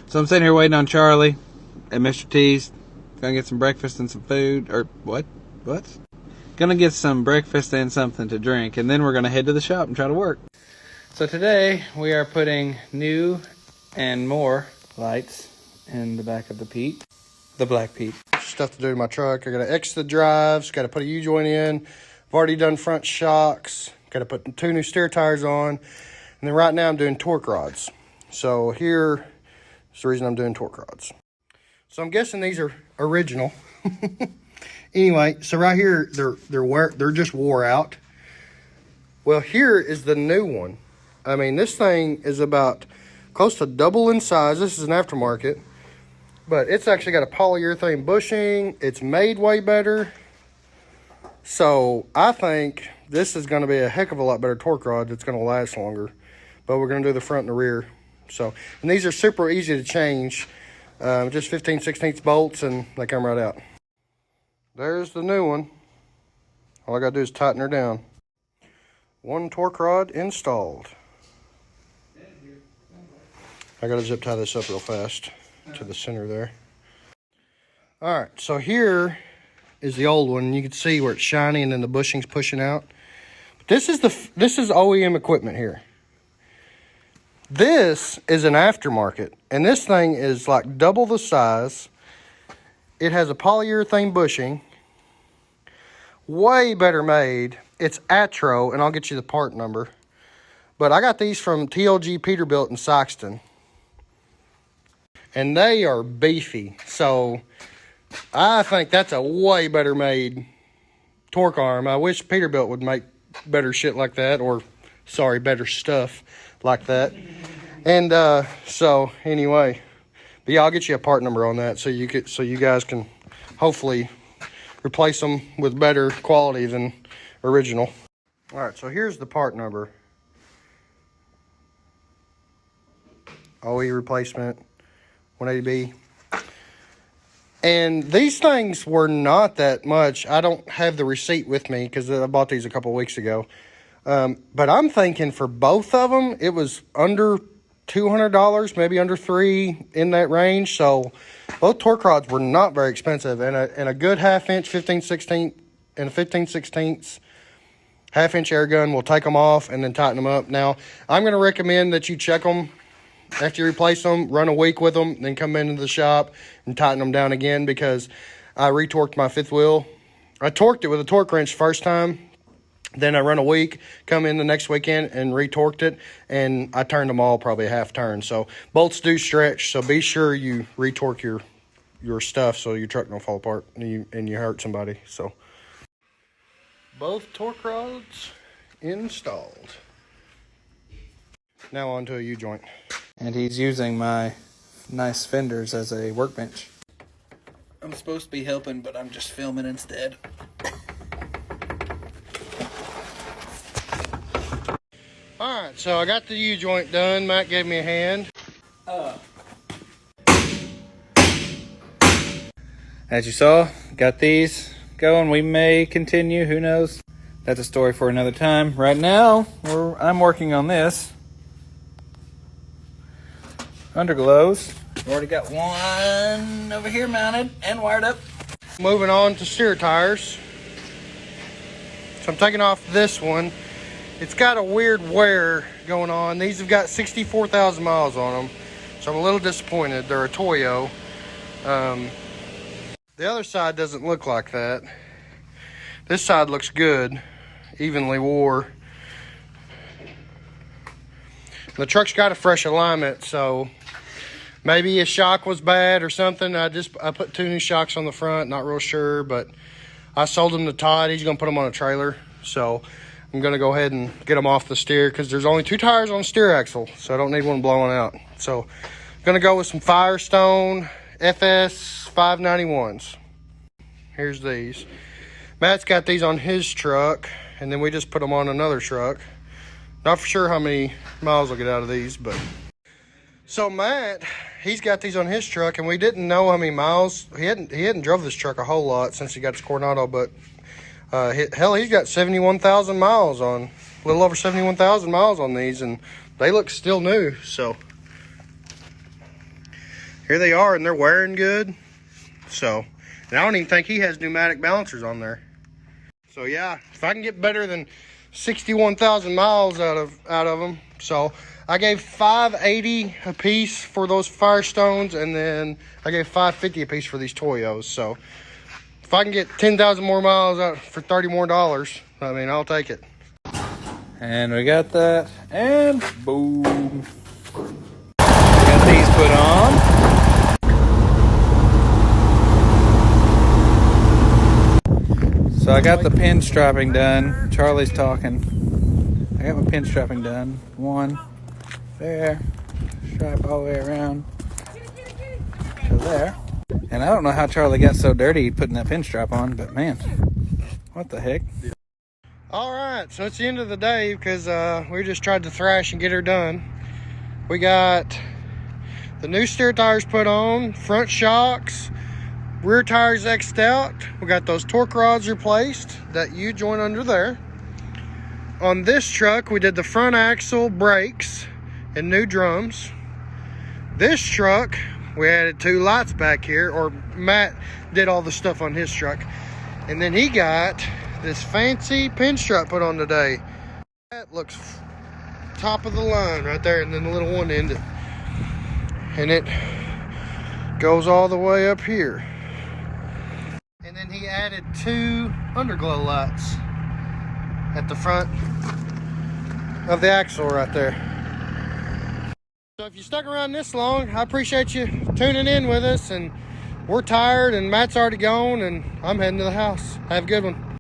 So I'm sitting here waiting on Charlie at Mr. T's. Gonna get some breakfast and some food. Or what? Gonna get some breakfast and something to drink. And then we're gonna head to the shop and try to work. So today we are putting new and more lights in the back of the Pete. The black Pete. Stuff to do to my truck. I gotta exit the drives. Gotta put a U-joint in. I've already done front shocks. Gotta put 2 new steer tires on. And then right now I'm doing torque rods. So here is the reason I'm doing torque rods. So I'm guessing these are original. Anyway, so right here they're just wore out. Well, here is the new one. I mean, this thing is about close to double in size. This is an aftermarket, but it's actually got a polyurethane bushing. It's made way better. So I think this is going to be a heck of a lot better torque rod that's going to last longer. But we're going to do the front and the rear. So, and these are super easy to change. Just 15/16 bolts and they come right out. There's the new one. All I got to do is tighten her down. 1 torque rod installed. I got to zip tie this up real fast to the center there. All right, so here is the old one. You can see where it's shiny and then the bushing's pushing out. But this is OEM equipment here. This is an aftermarket, and this thing is like double the size. It has a polyurethane bushing, way better made. It's Atro, and I'll get you the part number. But I got these from TLG Peterbilt in Saxton, and they are beefy. So I think that's a way better made torque arm. I wish Peterbilt would make better shit like that, or sorry, better stuff like that. And so anyway, but yeah, I'll get you a part number on that so you guys can hopefully replace them with better quality than original. All right, so here's the part number. OE replacement 180B. And these things were not that much. I don't have the receipt with me because I bought these a couple of weeks ago. But I'm thinking for both of them, it was under $200, maybe under $300, in that range. So both torque rods were not very expensive. And a good 1/2 inch 15/16 and a 15/16 1/2 inch air gun will take them off and then tighten them up. Now, I'm going to recommend that you check them after you replace them, run a week with them, then come into the shop and tighten them down again, because I retorqued my 5th wheel. I torqued it with a torque wrench first time. Then I run a week, come in the next weekend and retorqued it, and I turned them all probably a 1/2 turn. So bolts do stretch, so be sure you retorque your stuff so your truck don't fall apart and you hurt somebody. So both torque rods installed. Now on to a U-joint. And he's using my nice fenders as a workbench. I'm supposed to be helping, but I'm just filming instead. Alright, so I got the U-joint done. Matt gave me a hand. As you saw, got these going. We may continue, who knows? That's a story for another time. Right now, I'm working on this. Underglows. Already got one over here mounted and wired up. Moving on to steer tires. So I'm taking off this one. It's got a weird wear going on. These have got 64,000 miles on them, so I'm a little disappointed. They're a Toyo. The other side doesn't look like that. This side looks good, evenly wore. The truck's got a fresh alignment, so maybe a shock was bad or something. I put 2 new shocks on the front, not real sure, but I sold them to Todd. He's gonna put them on a trailer, so I'm gonna go ahead and get them off the steer because there's only 2 tires on the steer axle, so I don't need one blowing out. So I'm gonna go with some Firestone FS 591s. Here's these. Matt's got these on his truck, and then we just put them on another truck. Not for sure how many miles I'll get out of these, but so Matt, he's got these on his truck, and we didn't know how many miles. He hadn't drove this truck a whole lot since he got his Coronado, but hell, he's got 71,000 miles on, a little over 71,000 miles on these, and they look still new. So here they are, and they're wearing good. So, and I don't even think he has pneumatic balancers on there. So yeah, if I can get better than 61,000 miles out of them. So I gave $580 a piece for those Firestones, and then I gave $550 a piece for these Toyos. So if I can get 10,000 more miles out for $30 more, I mean, I'll take it. And we got that, and boom. Got these put on. So I got the pin strapping done. Charlie's talking. I got my pin strapping done. One there, strap all the way around to there. And I don't know how Charlie got so dirty putting that pin strap on, but man, what the heck? All right, so it's the end of the day because we just tried to thrash and get her done. We got the new steer tires put on, front shocks, rear tires X'd out. We got those torque rods replaced that you join under there. On this truck, we did the front axle, brakes, and new drums. This truck, we added 2 lights back here, or Matt did all the stuff on his truck. And then he got this fancy pin strap put on today. That looks top of the line right there, and then the little one end. And it goes all the way up here. And then he added 2 underglow lights at the front of the axle right there. So if you stuck around this long, I appreciate you tuning in with us. And we're tired, and Matt's already gone, and I'm heading to the house. Have a good one.